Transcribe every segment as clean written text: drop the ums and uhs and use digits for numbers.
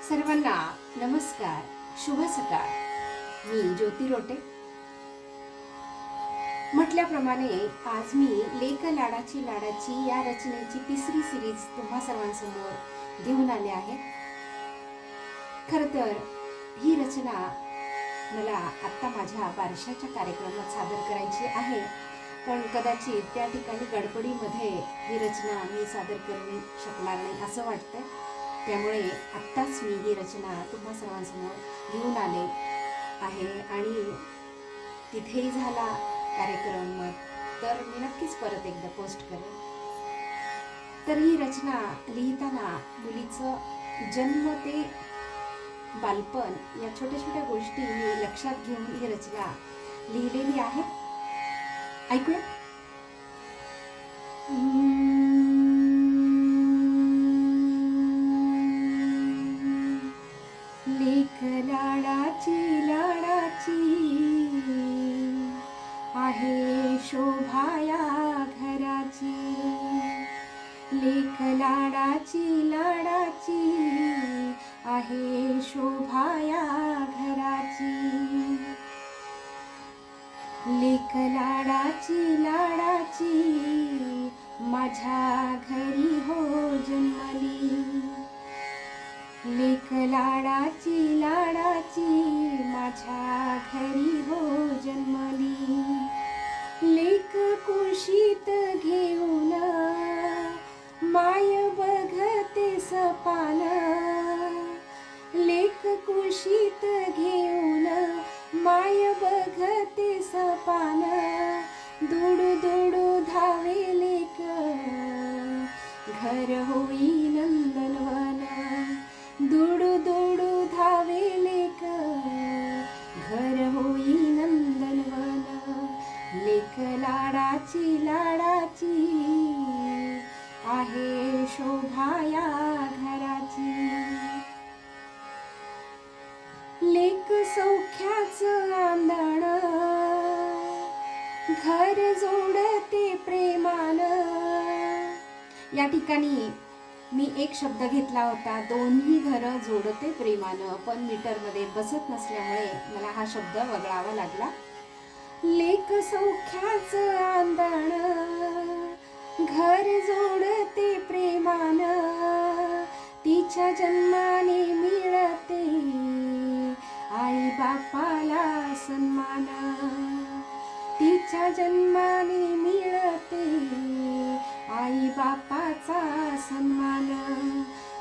सर्वांना नमस्कार, शुभ सकाळ. मी ज्योती रोटे. म्हटल्याप्रमाणे आज मी लेक लाडाची लाडाची या रचनेची तिसरी सिरीज तुम्हा सर्वांसमोर घेऊन आले आहे. खरं तर ही रचना मला आत्ता माझ्या बारशाच्या कार्यक्रमात सादर करायची आहे, पण कदाचित त्या ठिकाणी गडबडीमध्ये ही रचना मी सादर करू शकणार नाही असं वाटतंय. त्यामुळे आत्ताच मी ही रचना तुम्हा सर्वांसमोर घेऊन आले आहे आणि तिथेही झाला कार्यक्रम तर मी नक्कीच परत एकदा पोस्ट करेन. तर ही रचना लिहिताना मुलीचं जन्म ते बालपण या छोट्या छोट्या गोष्टी मी लक्षात घेऊन ही रचना लिहिलेली आहे. ऐकूया. लेक लाडाची लाडाची आहे शोभाया घराची. लेक लाडाची लाडाची आहे शोभाया घराची. लेक लाडाची लाडाची माझ्या घरी हो जन्मली. लेक लाडाची लाडाची माझ्या घरी हो जन्मली. लेक कुशीत घेऊन माय बघते सपान. लेक कुशीत घेऊन माय बघते सपान. दुडू दुडू धावे लेक घर होई नंदनवन. दुडू दुडू धावे लेक घर होई नंदनवन. लेक लाडाची लाडाची आहे शोभाया घराची. लेक सौख्याचं आंधण घर जोडते प्रेमान. या ठिकाणी मी एक शब्द घेतला होता, दोन्ही घरं जोडते प्रेमानं, पण मीटरमध्ये बसत नसल्यामुळे मला हा शब्द वगळावा लागला. लेक सौख्याचं आंधण घर जोडते प्रेमानं. तिच्या जन्माने मिळते आई बापाला सन्मान. तिच्या जन्माने मिळते आई बापाचा सन्मान.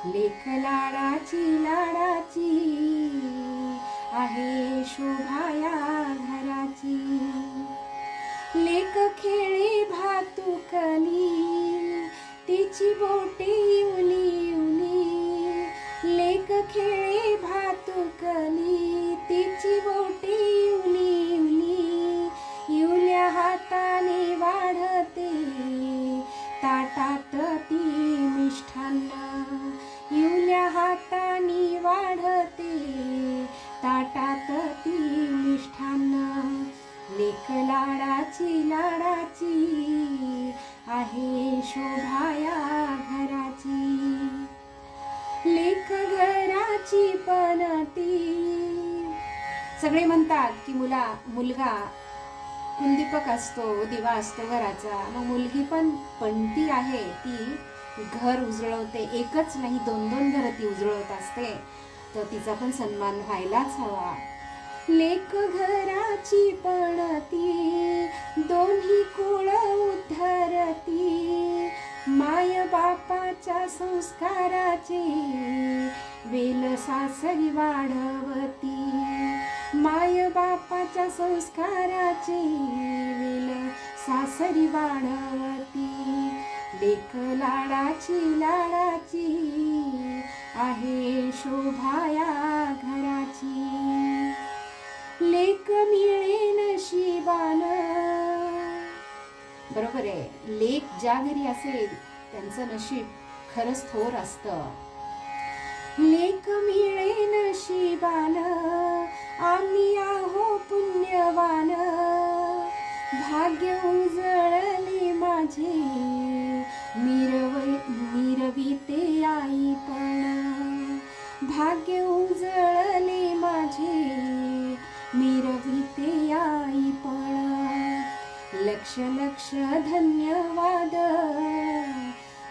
लेक लाडाची लाडाची आहे शोभाया घराची. लेक खेळे भातुकली तिची बोटे इवली इवली. लेक खेळे भातुकली तिची बोटे इवली इवली. इवल्या हाताने वाढते ताटात ती मिष्ठान्न. इवल्या हाताने वाढते ताटात ती मिष्ठान्न. लेक लाडाची लाडाची आहे शोभाया घराची. लेक घराची पणती. सगळे म्हणतात की मुलगा कुंदीपक असतो, दिवा असतो घराचा. मग मुलगी पण पणती आहे, ती घर उजळवते. एकच नाही, दोन दोन घर ती उजळवत असते, तर तिचा पण सन्मान व्हायलाच हवा. लेक घराची पणती दोन्ही कुळ उद्धरती. माय बापाच्या संस्काराचे वेल सासरी वाढवती. माय बापाच्या संस्काराचे वेल सासरी वाढवती. लेक लाडाची लाडाची आहे शोभाया घराची. लेक मिळे नशिबान. बरोबर आहे, लेक ज्या घरी असेल त्यांचं नशीब खरंच थोर असतं. लेक मिळे नशिबान आम्ही आहो पुण्यवान. भाग्य उजळले माझे मिरविते आई पण. भाग्य उजळले माझे, मिरविते आईपण. लक्ष लक्ष धन्यवाद,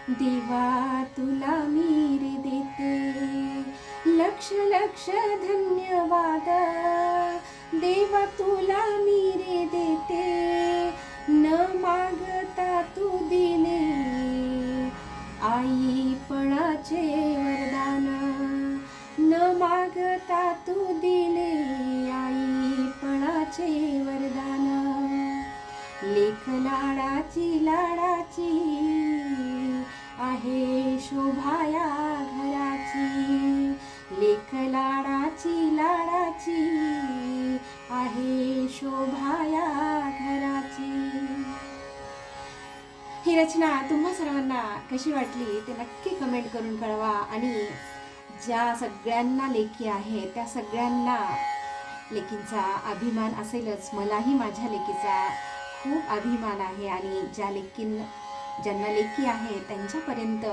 देवा तुला मी रे देते. लक्ष लक्ष धन्यवाद, देवा तुला मी रे देते. न मागता तू दिले आईपणाचे वरदान. न मागता तू दिले आईपणाचे वरदान. लेक लाडाची लाडाची आहे शोभाया घराची. लेक लाडाची लाडाची आहे शोभाया घराची. ही रचना तुम्हा सर्वांना कशी वाटली ते नक्की कमेंट करून कळवा. आणि ज्या सगळ्यांना लेकी आहे त्या सगळ्यांना लेकींचा अभिमान असेलच. मलाही माझ्या लेकीचा खूप अभिमान आहे. आणि ज्यांना लेकी आहे त्यांच्यापर्यंत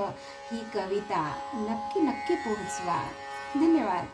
ही कविता नक्की नक्की पोहोचवा. धन्यवाद.